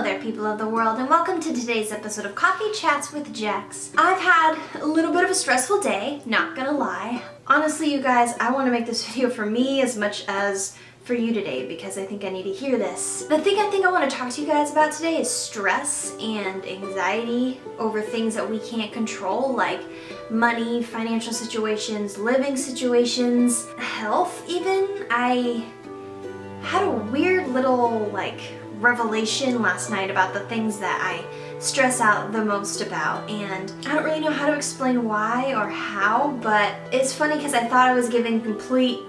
there, people of the world, and welcome to today's episode of Coffee Chats with Jax. I've had a little bit of a stressful day, not gonna lie. Honestly, you guys, I want to make this video for me as much as for you today because I think I need to hear this. The thing I want to talk to you guys about today is stress and anxiety over things that we can't control, like money, financial situations, living situations, health even. I had a weird little revelation last night about the things that I stress out the most about, and I don't really know how to explain why or how, but it's funny because I thought I was giving complete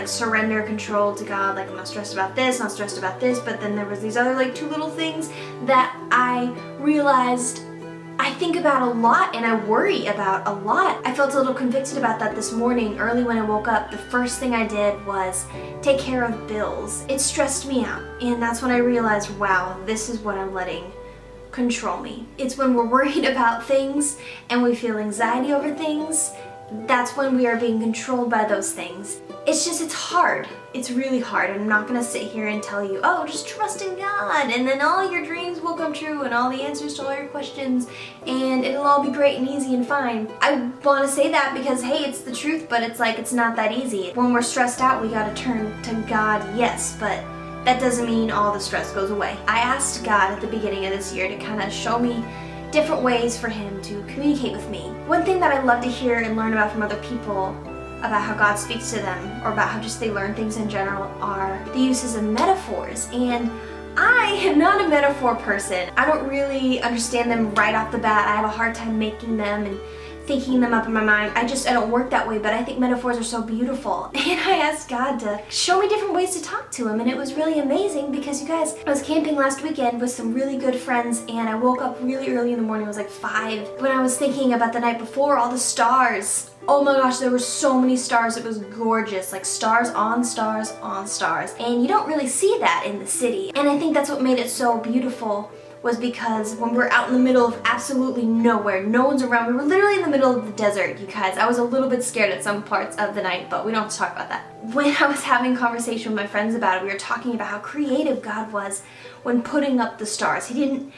surrender control to God, like I'm not stressed about this, not stressed about this, but then there was these other two little things that I realized I think about a lot and I worry about a lot. I felt a little convicted about that this morning. Early when I woke up, the first thing I did was take care of bills. It stressed me out, and that's when I realized, wow, this is what I'm letting control me. It's when we're worried about things and we feel anxiety over things, that's when we are being controlled by those things. It's hard. It's really hard. I'm not gonna sit here and tell you, oh, just trust in God and then all your dreams will come true and all the answers to all your questions and it'll all be great and easy and fine. I wanna say that because, hey, it's the truth, but it's not that easy. When we're stressed out, we gotta turn to God, yes, but that doesn't mean all the stress goes away. I asked God at the beginning of this year to kind of show me different ways for Him to communicate with me. One thing that I love to hear and learn about from other people about how God speaks to them, or about how just they learn things in general, are the uses of metaphors. And I am not a metaphor person. I don't really understand them right off the bat. I have a hard time making them and thinking them up in my mind. I don't work that way, but I think metaphors are so beautiful. And I asked God to show me different ways to talk to Him, and it was really amazing because, you guys, I was camping last weekend with some really good friends, and I woke up really early in the morning. It was 5 when I was thinking about the night before, all the stars. Oh my gosh, there were so many stars. It was gorgeous, stars on stars on stars. And you don't really see that in the city. And I think that's what made it so beautiful, was because when we're out in the middle of absolutely nowhere, no one's around, we were literally in the middle of the desert, you guys. I was a little bit scared at some parts of the night, but we don't have to talk about that. When I was having a conversation with my friends about it, we were talking about how creative God was when putting up the stars. He didn't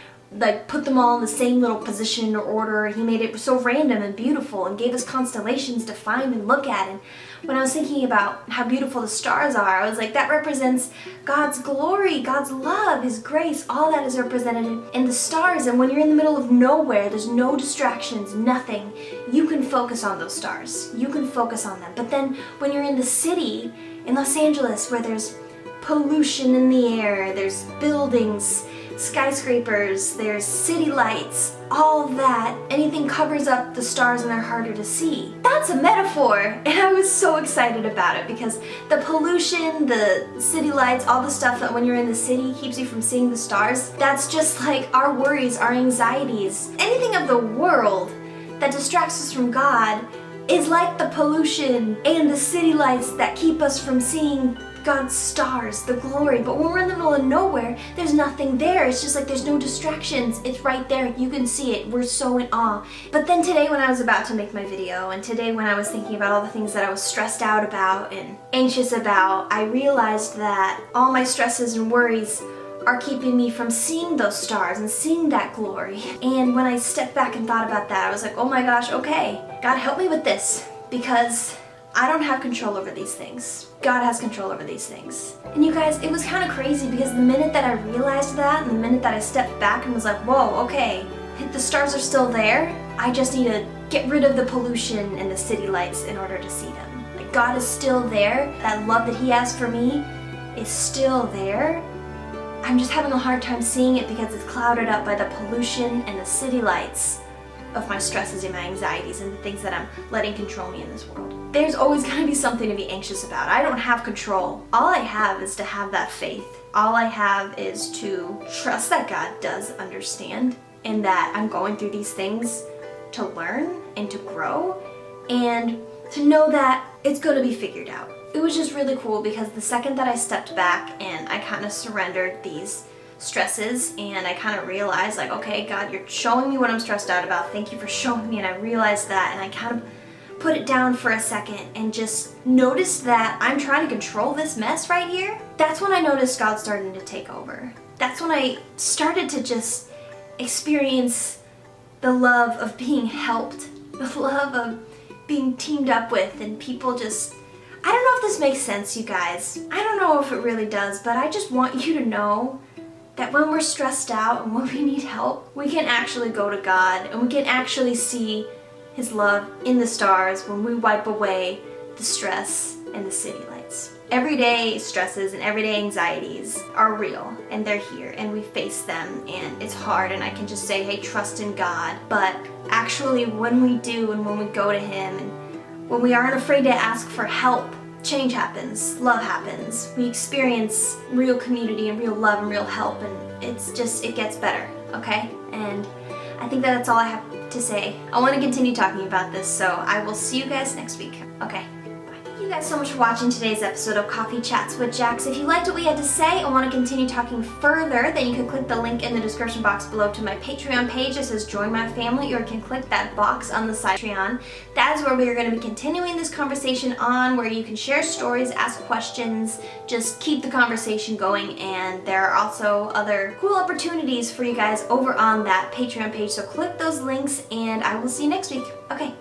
put them all in the same little position or order. He made it so random and beautiful and gave us constellations to find and look at. And when I was thinking about how beautiful the stars are, I was like, that represents God's glory, God's love, His grace, all that is represented in the stars. And when you're in the middle of nowhere, there's no distractions, nothing, you can focus on those stars. You can focus on them. But then when you're in the city, in Los Angeles, where there's pollution in the air, there's buildings, skyscrapers, there's city lights, all that, anything covers up the stars and they're harder to see. That's a metaphor, and I was so excited about it because the pollution, the city lights, all the stuff that when you're in the city keeps you from seeing the stars, that's just like our worries, our anxieties. Anything of the world that distracts us from God is like the pollution and the city lights that keep us from seeing God's stars, the glory. But when we're in the middle of nowhere, there's nothing there. It's just there's no distractions. It's right there. You can see it. We're so in awe. But then today when I was about to make my video, and today when I was thinking about all the things that I was stressed out about and anxious about, I realized that all my stresses and worries are keeping me from seeing those stars and seeing that glory. And when I stepped back and thought about that, I was like, oh my gosh, okay, God, help me with this, because I don't have control over these things. God has control over these things. And you guys, it was kind of crazy because the minute that I realized that, and the minute that I stepped back and was like, whoa, okay, the stars are still there, I just need to get rid of the pollution and the city lights in order to see them. God is still there. That love that He has for me is still there. I'm just having a hard time seeing it because it's clouded up by the pollution and the city lights of my stresses and my anxieties and the things that I'm letting control me in this world. There's always going to be something to be anxious about. I don't have control. All I have is to have that faith. All I have is to trust that God does understand and that I'm going through these things to learn and to grow and to know that it's going to be figured out. It was just really cool because the second that I stepped back and I kind of surrendered these stresses and I kind of realized okay, God, you're showing me what I'm stressed out about. Thank you for showing me. And I realized that, and I kind of put it down for a second and just noticed that I'm trying to control this mess right here. That's when I noticed God starting to take over. that's when I started to just experience the love of being helped, the love of being teamed up with, and people just, I don't know if this makes sense, you guys. I don't know if it really does, but I just want you to know that when we're stressed out and when we need help, we can actually go to God and we can actually see His love in the stars when we wipe away the stress and the city lights. Everyday stresses and everyday anxieties are real and they're here and we face them and it's hard, and I can just say, hey, trust in God. But actually when we do and when we go to Him and when we aren't afraid to ask for help, change happens, love happens. We experience real community and real love and real help, and it's just, it gets better, okay? And I think that's all I have to say. I want to continue talking about this, so I will see you guys next week. Okay. Thank you guys so much for watching today's episode of Coffee Chats with Jax. If you liked what we had to say and want to continue talking further, then you can click the link in the description box below to my Patreon page that says join my family, or you can click that box on the side of Patreon. That is where we are going to be continuing this conversation on, where you can share stories, ask questions, just keep the conversation going, and there are also other cool opportunities for you guys over on that Patreon page, so click those links and I will see you next week. Okay.